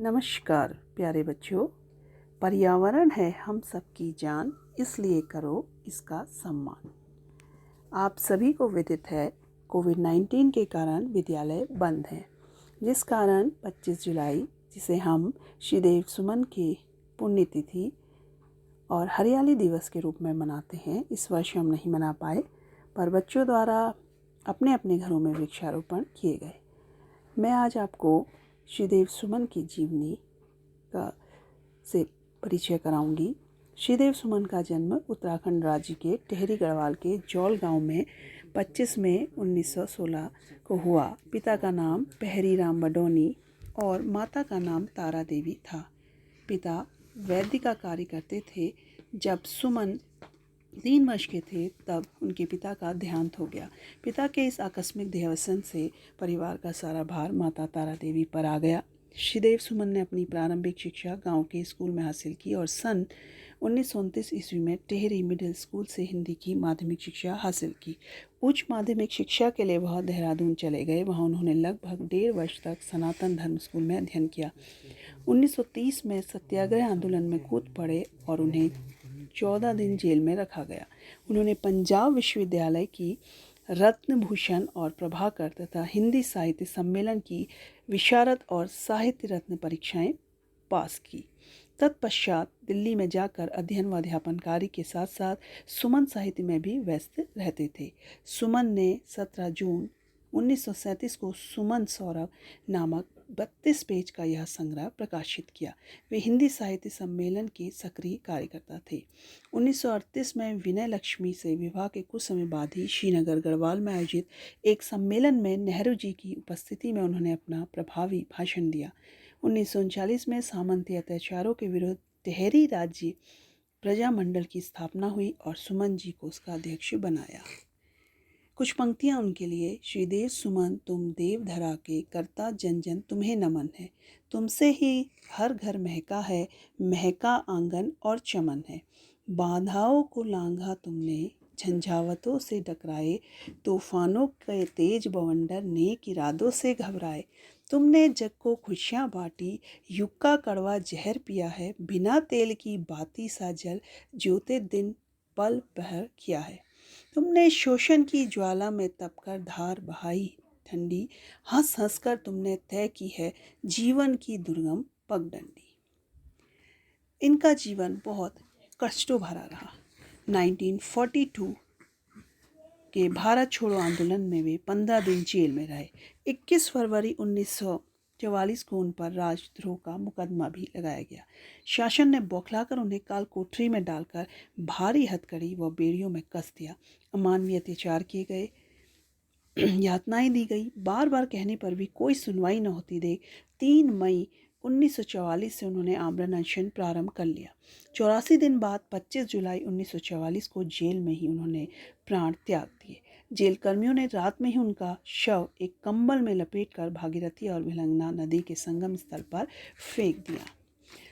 नमस्कार प्यारे बच्चों। पर्यावरण है हम सबकी जान, इसलिए करो इसका सम्मान। आप सभी को विदित है कोविड-19 के कारण विद्यालय बंद हैं, जिस कारण 25 जुलाई, जिसे हम श्रीदेव सुमन की पुण्यतिथि और हरियाली दिवस के रूप में मनाते हैं, इस वर्ष हम नहीं मना पाए, पर बच्चों द्वारा अपने अपने घरों में वृक्षारोपण किए गए। मैं आज आपको श्रीदेव सुमन की जीवनी से परिचय कराऊंगी। श्रीदेव सुमन का जन्म उत्तराखंड राज्य के टिहरी गढ़वाल के जौल गांव में 25 मई 1916 को हुआ। पिता का नाम पहरी राम बडोनी और माता का नाम तारा देवी था। पिता वैद्य का कार्य करते थे। जब सुमन 3 वर्ष के थे तब उनके पिता का देहांत हो गया। पिता के इस आकस्मिक देहावसान से परिवार का सारा भार माता तारा देवी पर आ गया। श्रीदेव सुमन ने अपनी प्रारंभिक शिक्षा गांव के स्कूल में हासिल की और सन 1929 ईस्वी में टिहरी मिडिल स्कूल से हिंदी की माध्यमिक शिक्षा हासिल की। उच्च माध्यमिक शिक्षा के लिए वह देहरादून चले गए। वहां उन्होंने लगभग 1.5 वर्ष तक सनातन धर्म स्कूल में अध्ययन किया। 1930 में सत्याग्रह आंदोलन में कूद पड़े और उन्हें 14 दिन जेल में रखा गया। उन्होंने पंजाब विश्वविद्यालय की रत्न भूषण और प्रभाकर तथा हिंदी साहित्य सम्मेलन की विशारद और साहित्य रत्न परीक्षाएं पास की। तत्पश्चात दिल्ली में जाकर अध्ययन व अध्यापन कार्य के साथ साथ सुमन साहित्य में भी व्यस्त रहते थे। सुमन ने 17 जून 1937 को सुमन सौरभ नामक 32 पेज का यह संग्रह प्रकाशित किया। वे हिंदी साहित्य सम्मेलन के सक्रिय कार्यकर्ता थे। 1938 में विनय लक्ष्मी से विवाह के कुछ समय बाद ही श्रीनगर गढ़वाल में आयोजित एक सम्मेलन में नेहरू जी की उपस्थिति में उन्होंने अपना प्रभावी भाषण दिया। 1939 में सामंती अत्याचारों के विरुद्ध टिहरी राज्य प्रजामंडल की स्थापना हुई और सुमन जी को उसका अध्यक्ष बनाया। कुछ पंक्तियां उनके लिए। श्रीदेव सुमन तुम देव धरा के करता जन जन तुम्हें नमन है। तुमसे ही हर घर महका है, महका आंगन और चमन है। बाधाओं को लांघा तुमने, झंझावतों से टकराए, तूफानों के तेज बवंडर नेक इरादों से घबराए। तुमने जग को खुशियाँ बांटी, युग का कड़वा जहर पिया है। बिना तेल की बाती सा जल, ज्योते दिन पल बहर किया है। तुमने शोषण की ज्वाला में तपकर धार बहाई ठंडी, हंस हंस कर तुमने तय की है जीवन की दुर्गम पगडंडी। इनका जीवन बहुत कष्टों भरा रहा। 1942 के भारत छोड़ो आंदोलन में वे 15 दिन जेल में रहे। 21 फरवरी 1944 को उन पर राजद्रोह का मुकदमा भी लगाया गया। शासन ने बौखलाकर उन्हें काल कोठरी में डालकर भारी हथकड़ी व बेड़ियों में कस दिया। अमानवीय अत्याचार किए गए, यातनाएं दी गई। बार बार कहने पर भी कोई सुनवाई न होती देख 3 मई 1944 से उन्होंने आमरण अनशन प्रारंभ कर लिया। 84 दिन बाद 25 जुलाई 1944 को जेल में ही उन्होंने प्राण त्याग दिए। जेल कर्मियों ने रात में ही उनका शव एक कंबल में लपेटकर भागीरथी और भिलंगना नदी के संगम स्थल पर फेंक दिया।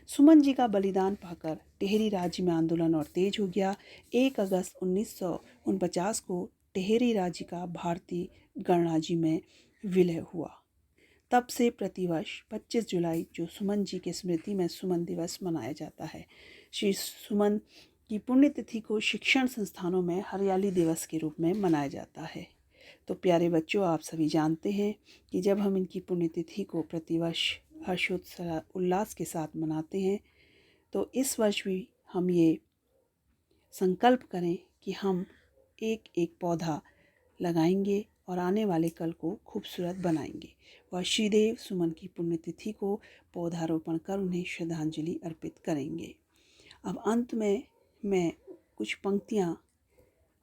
सुमन जी का बलिदान पाकर टिहरी राज्य में आंदोलन और तेज हो गया। 1 अगस्त 1949 को टिहरी राज्य का भारतीय गणराज्य में विलय हुआ। तब से प्रतिवर्ष 25 जुलाई जो सुमन जी की स्मृति में सुमन दिवस मनाया जाता है। श्री सुमन की पुण्यतिथि को शिक्षण संस्थानों में हरियाली दिवस के रूप में मनाया जाता है। तो प्यारे बच्चों, आप सभी जानते हैं कि जब हम इनकी पुण्यतिथि को प्रतिवर्ष हर्षोत्साह उल्लास के साथ मनाते हैं, तो इस वर्ष भी हम ये संकल्प करें कि हम एक एक पौधा लगाएंगे और आने वाले कल को खूबसूरत बनाएंगे और श्रीदेव सुमन की पुण्यतिथि को पौधारोपण कर उन्हें श्रद्धांजलि अर्पित करेंगे। अब अंत में मैं कुछ पंक्तियाँ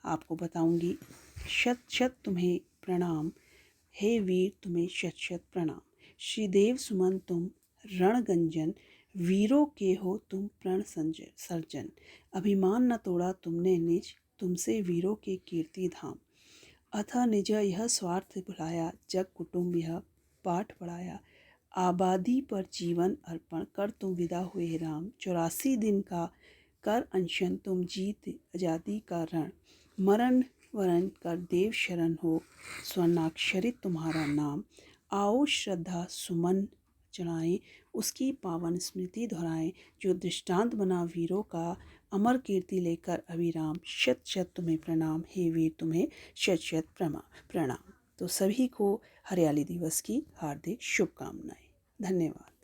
आपको बताऊंगी। शत शत तुम्हें प्रणाम, हे वीर तुम्हें शत शत प्रणाम। श्रीदेव सुमन तुम रणगंजन, वीरों के हो तुम प्रण सर्जन। अभिमान न तोड़ा तुमने निज, तुमसे वीरों के कीर्ति धाम। अथा निज यह स्वार्थ भुलाया, जग कुटुंब यह पाठ पढ़ाया। आबादी पर जीवन अर्पण कर तुम विदा हुए राम। 84 दिन का कर अनशन, तुम जीत आज़ादी का रण। मरण वरण कर देव शरण हो, स्वर्णाक्षरित तुम्हारा नाम। आओ श्रद्धा सुमन चढ़ाएं, उसकी पावन स्मृति दोहराएं, जो दृष्टांत बना वीरों का। अमर कीर्ति लेकर अभिराम, शत शत तुम्हें प्रणाम, हे वीर तुम्हें शत शत प्रणाम। तो सभी को हरियाली दिवस की हार्दिक शुभकामनाएं। धन्यवाद।